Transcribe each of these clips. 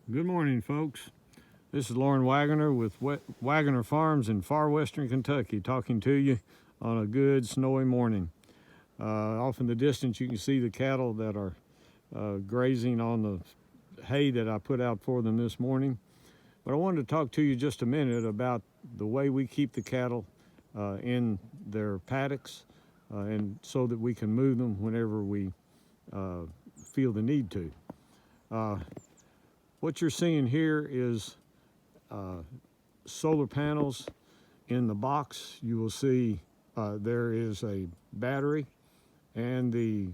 Good morning, folks. This is Lauren Wagoner with Wagoner Farms in far western Kentucky, talking to you on a good snowy morning. Off in the distance, you can see the cattle that are grazing on the hay that I put out for them this morning. But I wanted to talk to you just a minute about the way we keep the cattle in their paddocks, and so that we can move them whenever we feel the need to. What you're seeing here is solar panels in the box. You will see there is a battery and the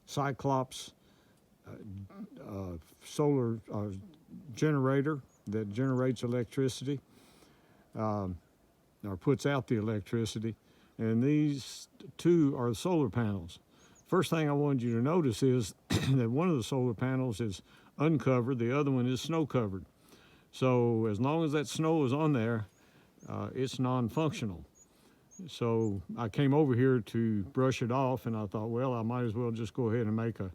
Cyclops solar generator that generates electricity, or puts out the electricity. And these two are solar panels. First thing I wanted you to notice is that one of the solar panels is uncovered, the other one is snow covered. So as long as that snow is on there, it's non-functional. So I came over here to brush it off, and I thought, well, I might as well just go ahead and make a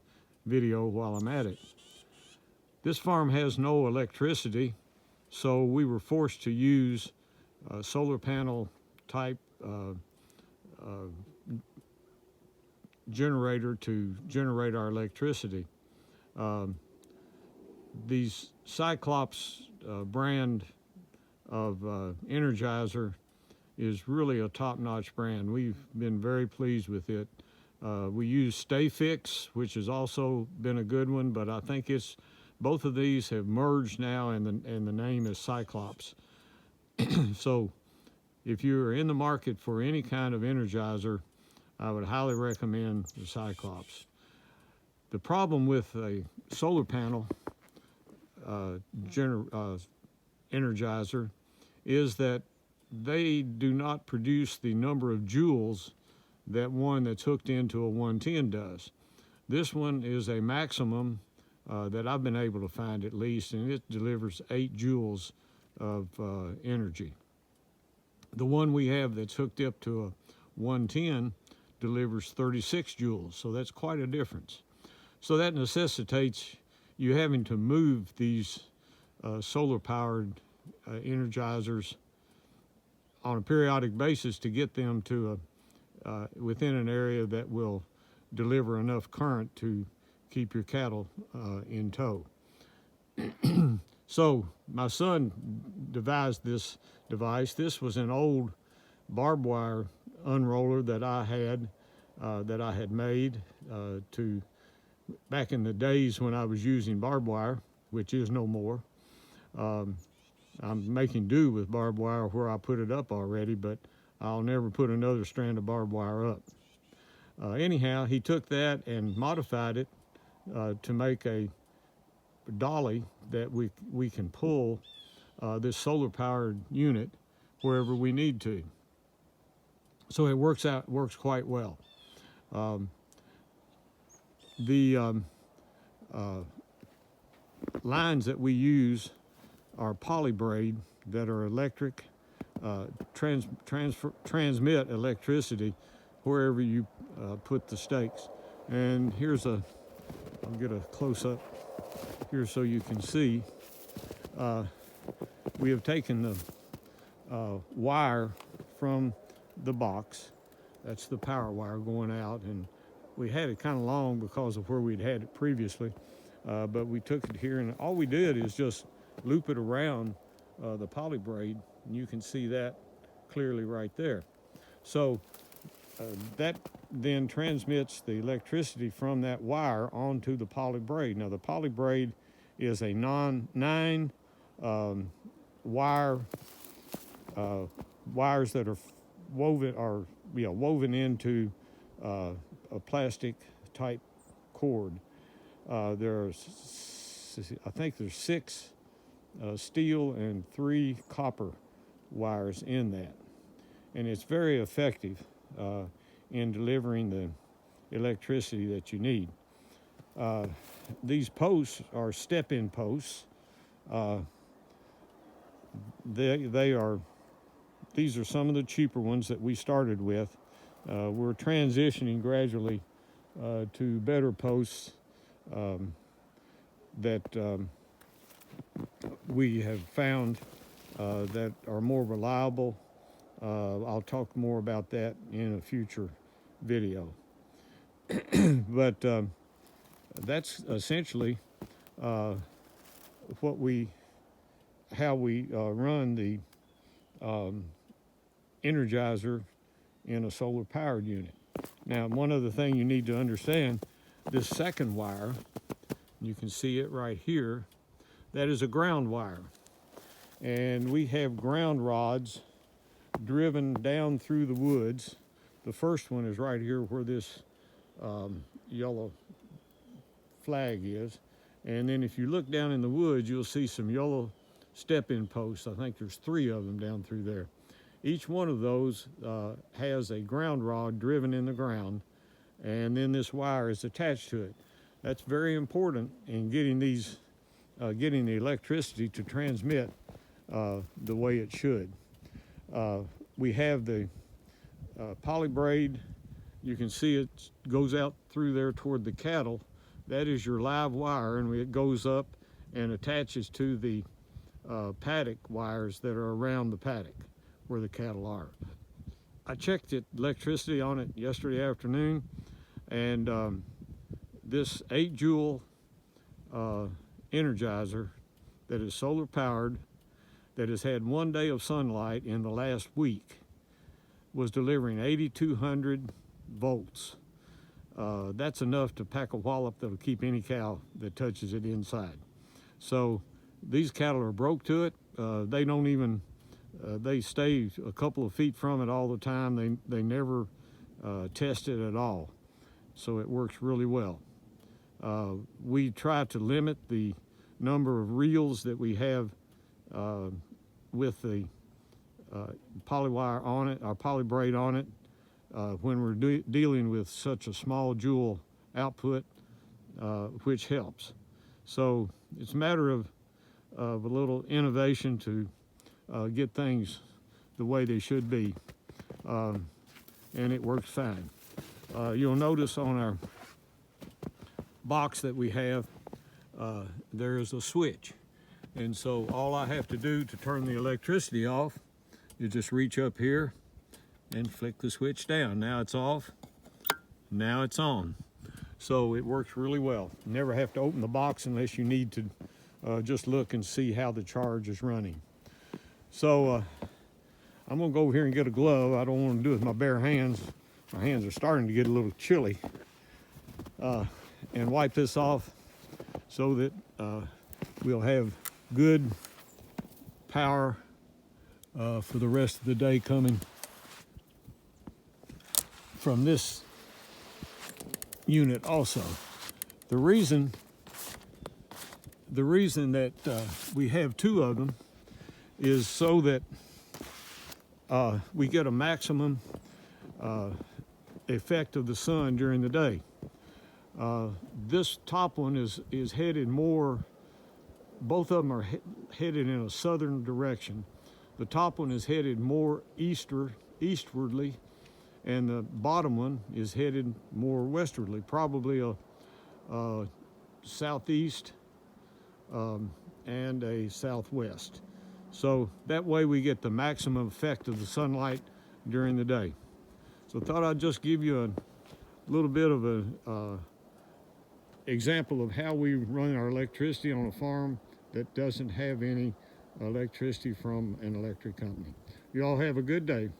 video while I'm at it. This farm has no electricity, so we were forced to use a solar panel type generator to generate our electricity. These Cyclops brand of Energizer is really a top-notch brand. We've been very pleased with it. We use Stay Fix, which has also been a good one, but I think both of these have merged now, and the name is Cyclops. So if you're in the market for any kind of Energizer, I would highly recommend the Cyclops. The problem with a solar panel Energizer is that they do not produce the number of joules that one that's hooked into a 110 does. This one is a maximum that I've been able to find, at least, and it delivers 8 joules of energy. The one we have that's hooked up to a 110 delivers 36 joules, so that's quite a difference. So that necessitates you having to move these solar-powered Energizers on a periodic basis to get them to within an area that will deliver enough current to keep your cattle in tow. So my son devised this device. This was an old barbed wire unroller that I had made to back in the days when I was using barbed wire, which is no more. I'm making do with barbed wire where I put it up already, but I'll never put another strand of barbed wire up. Anyhow, he took that and modified it to make a dolly that we can pull this solar-powered unit wherever we need to. So it works quite well. The lines that we use are poly braid that are electric, transmit electricity wherever you put the stakes. And I'll get a close-up here so you can see. We have taken the wire from the box. That's the power wire going out, and we had it kind of long because of where we'd had it previously, but we took it here, and all we did is just loop it around the poly braid, and you can see that clearly right there. So that then transmits the electricity from that wire onto the poly braid. Now the poly braid is a 9 wires that are woven into a plastic type cord. I think there's 6 steel and 3 copper wires in that, and it's very effective in delivering the electricity that you need. These posts are step-in posts. These are some of the cheaper ones that we started with. We're transitioning gradually to better posts that we have found that are more reliable. I'll talk more about that in a future video. But that's essentially how we run the Energizer in a solar powered unit. Now, one other thing you need to understand, this second wire, you can see it right here, that is a ground wire. And we have ground rods driven down through the woods. The first one is right here where this yellow flag is. And then if you look down in the woods, you'll see some yellow step-in posts. I think there's 3 of them down through there. Each one of those has a ground rod driven in the ground, and then this wire is attached to it. That's very important in getting these, getting the electricity to transmit the way it should. We have the poly braid. You can see it goes out through there toward the cattle. That is your live wire, and it goes up and attaches to the paddock wires that are around the paddock where the cattle are. I checked the electricity on it yesterday afternoon, and this 8-joule Energizer that is solar powered, that has had 1 day of sunlight in the last week, was delivering 8,200 volts. That's enough to pack a wallop that'll keep any cow that touches it inside. So these cattle are broke to it. They don't even, they stay a couple of feet from it all the time. They never test it at all. So it works really well. We try to limit the number of reels that we have with the poly wire on it, or poly braid on it, when we're dealing with such a small joule output, which helps. So it's a matter of a little innovation to get things the way they should be, and it works fine. You'll notice on our box that we have, there is a switch. And so all I have to do to turn the electricity off is just reach up here and flick the switch down. Now it's off, now it's on. So it works really well. You never have to open the box unless you need to just look and see how the charge is running. So I'm gonna go over here and get a glove. I don't want to do it with my bare hands. My hands are starting to get a little chilly. And wipe this off so that we'll have good power for the rest of the day coming from this unit also. The reason that we have 2 of them is so that we get a maximum effect of the sun during the day. This top one is headed more, both of them are headed in a southern direction. The top one is headed more eastwardly, and the bottom one is headed more westwardly, probably a southeast and a southwest. So that way we get the maximum effect of the sunlight during the day. So I thought I'd just give you a little bit of a example of how we run our electricity on a farm that doesn't have any electricity from an electric company. You all have a good day.